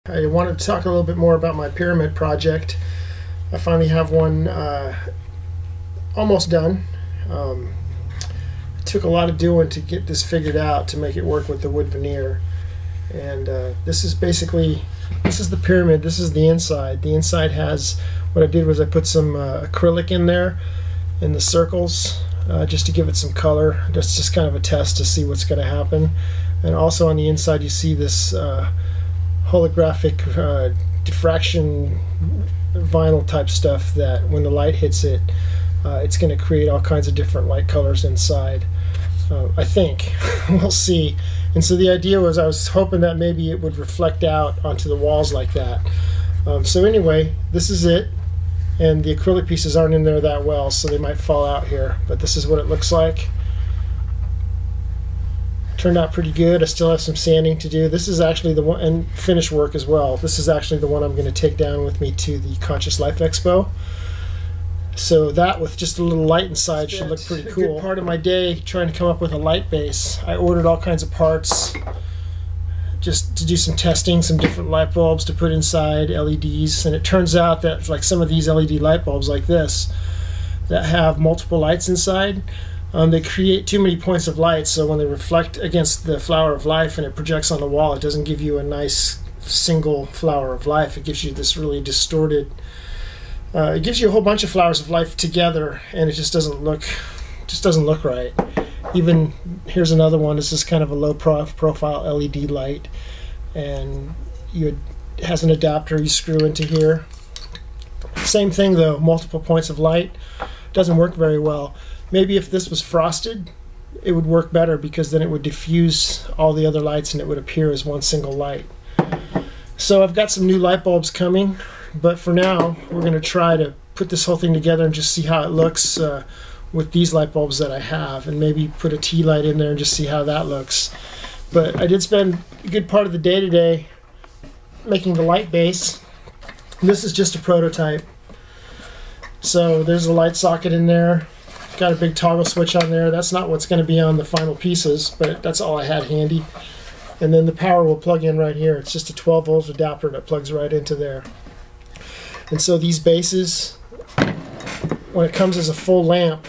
I wanted to talk a little bit more about my pyramid project. I finally have one almost done. It took a lot of doing to get this figured out to make it work with the wood veneer. And this is the pyramid. This is the inside. The inside has, what I did was I put some acrylic in there in the circles just to give it some color. That's just kind of a test to see what's going to happen. And also on the inside you see this holographic diffraction vinyl type stuff that when the light hits it, it's going to create all kinds of different light colors inside. I think. We'll see. And so the idea was I was hoping that maybe it would reflect out onto the walls like that. So anyway, this is it. And the acrylic pieces aren't in there that well, so they might fall out here. But this is what it looks like. Turned out pretty good. I still have some sanding to do. This is actually the one, and finish work as well. This is actually the one I'm going to take down with me to the Conscious Life Expo. So that with just a little light inside should look pretty cool. A good part of my day trying to come up with a light base. I ordered all kinds of parts just to do some testing, some different light bulbs to put inside, LEDs, and it turns out that like some of these LED light bulbs like this that have multiple lights inside, they create too many points of light, so when they reflect against the flower of life and it projects on the wall, it doesn't give you a nice single flower of life. It gives you this really distorted, it gives you a whole bunch of flowers of life together, and it just doesn't look right. Even here's another one. This is kind of a low profile LED light, and it has an adapter you screw into here. Same thing though, multiple points of light. Doesn't work very well. Maybe if this was frosted, it would work better, because then it would diffuse all the other lights and it would appear as one single light. So I've got some new light bulbs coming, but for now we're going to try to put this whole thing together and just see how it looks with these light bulbs that I have, and maybe put a tea light in there and just see how that looks. But I did spend a good part of the day today making the light base. This is just a prototype. So there's a light socket in there. Got a big toggle switch on there. That's not what's going to be on the final pieces, but that's all I had handy. And then the power will plug in right here. It's just a 12-volt adapter that plugs right into there. And so these bases, when it comes as a full lamp,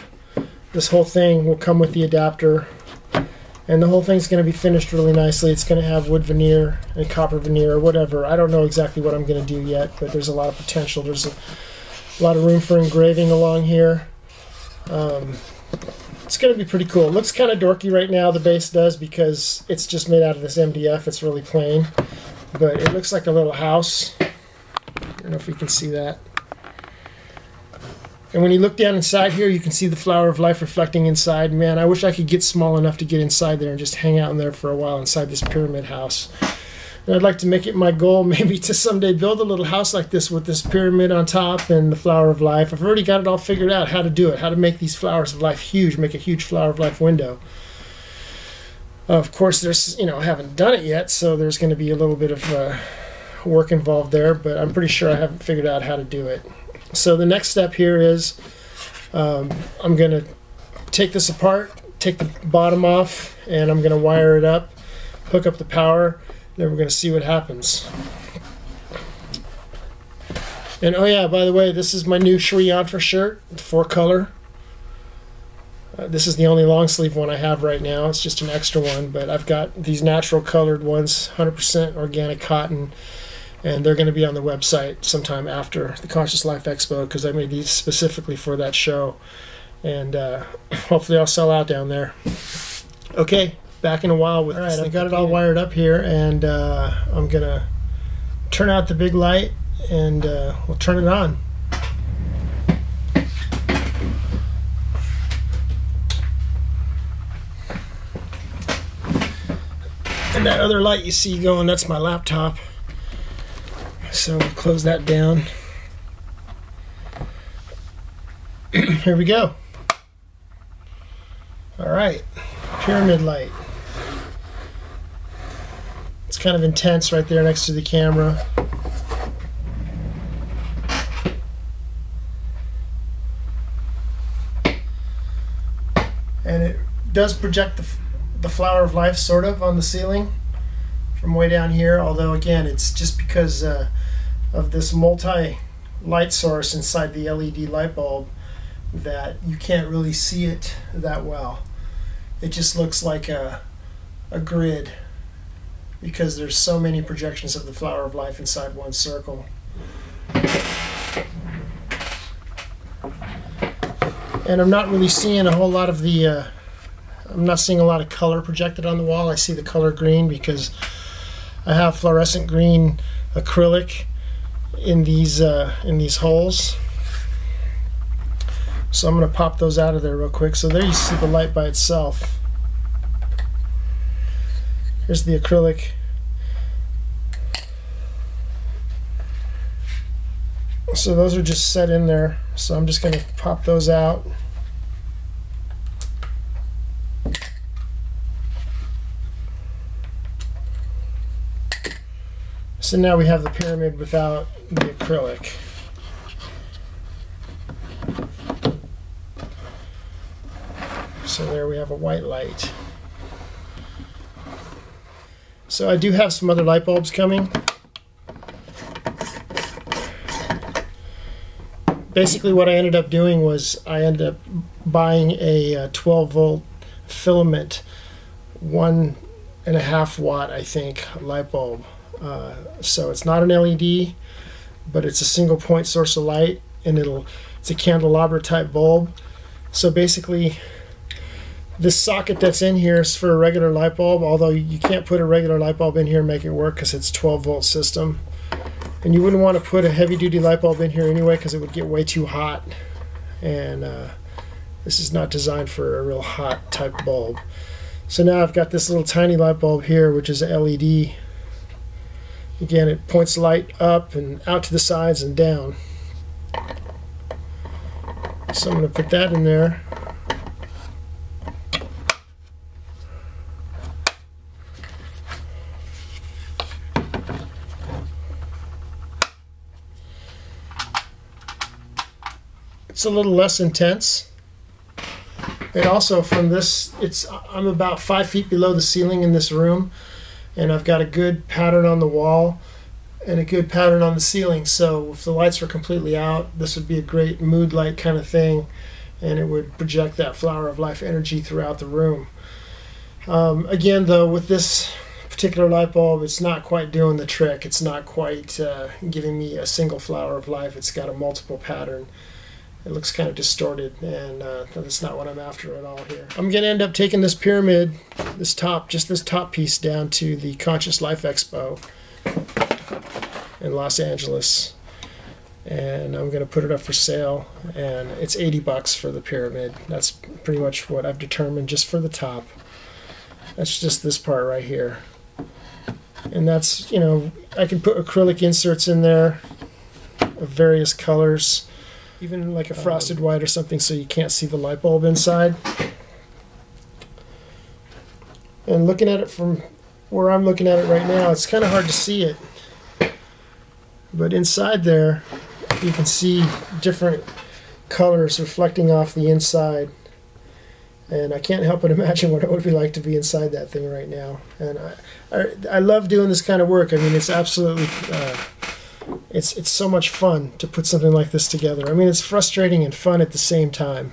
this whole thing will come with the adapter, and the whole thing's going to be finished really nicely. It's going to have wood veneer and copper veneer or whatever. I don't know exactly what I'm going to do yet, but there's a lot of potential. There's a lot of room for engraving along here. It's going to be pretty cool. It looks kind of dorky right now, the base does, because it's just made out of this MDF. It's really plain, but it looks like a little house. I don't know if you can see that. And when you look down inside here, you can see the flower of life reflecting inside. Man, I wish I could get small enough to get inside there and just hang out in there for a while inside this pyramid house. And I'd like to make it my goal maybe to someday build a little house like this with this pyramid on top and the flower of life. I've already got it all figured out how to do it, how to make these flowers of life huge, make a huge flower of life window. Of course, there's, I haven't done it yet, so there's going to be a little bit of work involved there, but I'm pretty sure I haven't figured out how to do it. So the next step here is I'm going to take this apart, take the bottom off, and I'm going to wire it up, hook up the power. Then we're going to see what happens. And oh yeah, by the way, this is my new Sri Yantra shirt, 4-color. This is the only long sleeve one I have right now. It's just an extra one, but I've got these natural colored ones, 100% organic cotton, and they're going to be on the website sometime after the Conscious Life Expo, because I made these specifically for that show. And hopefully I'll sell out down there. Okay. Back in a while with this. Alright, I've got it all wired up here, and I'm gonna turn out the big light, and we'll turn it on. And that other light you see going, that's my laptop. So we'll close that down. Here we go. Alright, pyramid light. It's kind of intense right there next to the camera. And it does project the flower of life sort of on the ceiling from way down here, although again it's just because of this multi-light source inside the LED light bulb that you can't really see it that well. It just looks like a grid because there's so many projections of the flower of life inside one circle. And I'm not really seeing a whole lot of the I'm not seeing a lot of color projected on the wall. I see the color green because I have fluorescent green acrylic in these holes. So I'm going to pop those out of there real quick. So there you see the light by itself. Here's the acrylic. So those are just set in there. So I'm just going to pop those out. So now we have the pyramid without the acrylic. So there we have a white light. So I do have some other light bulbs coming. Basically what I ended up doing was I ended up buying a 12 volt filament 1.5 watt I think light bulb. So it's not an LED, but it's a single point source of light, and it's a candelabra type bulb. So basically this socket that's in here is for a regular light bulb, although you can't put a regular light bulb in here and make it work because it's a 12 volt system. And you wouldn't want to put a heavy duty light bulb in here anyway because it would get way too hot, and this is not designed for a real hot type bulb. So now I've got this little tiny light bulb here, which is a LED. Again, it points light up and out to the sides and down. So I'm going to put that in there. It's a little less intense. And also from this, I'm about 5 feet below the ceiling in this room, and I've got a good pattern on the wall and a good pattern on the ceiling. So if the lights were completely out, this would be a great mood light kind of thing, and it would project that flower of life energy throughout the room. Again though, with this particular light bulb, it's not quite doing the trick. It's not quite giving me a single flower of life. It's got a multiple pattern. It looks kind of distorted, and that's not what I'm after at all here. I'm going to end up taking this pyramid, just this top piece, down to the Conscious Life Expo in Los Angeles, and I'm going to put it up for sale, and it's $80 for the pyramid. That's pretty much what I've determined just for the top. That's just this part right here, and that's, you know, I can put acrylic inserts in there of various colors, even like a frosted white or something, so you can't see the light bulb inside. And looking at it from where I'm looking at it right now, it's kind of hard to see it, but inside there you can see different colors reflecting off the inside, and I can't help but imagine what it would be like to be inside that thing right now. And I love doing this kind of work. I mean, it's absolutely it's so much fun to put something like this together. I mean, it's frustrating and fun at the same time.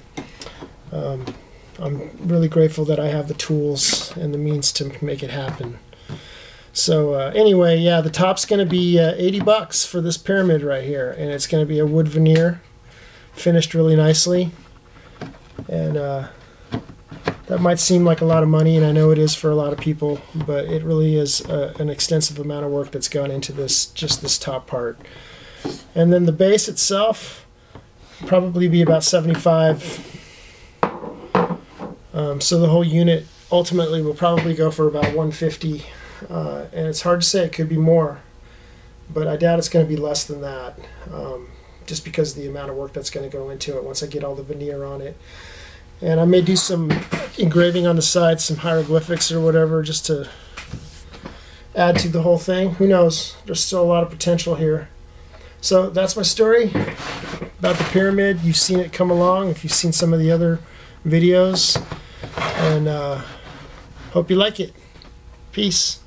I'm really grateful that I have the tools and the means to make it happen. So anyway, yeah, the top's going to be $80 for this pyramid right here, and it's going to be a wood veneer, finished really nicely. And that might seem like a lot of money, and I know it is for a lot of people, but it really is an extensive amount of work that's gone into this, just this top part. And then the base itself probably be about $75. So the whole unit ultimately will probably go for about $150, and it's hard to say. It could be more, but I doubt it's going to be less than that, just because of the amount of work that's going to go into it once I get all the veneer on it. And I may do some engraving on the side, some hieroglyphics or whatever, just to add to the whole thing. Who knows? There's still a lot of potential here. So that's my story about the pyramid. You've seen it come along if you've seen some of the other videos. And hope you like it. Peace.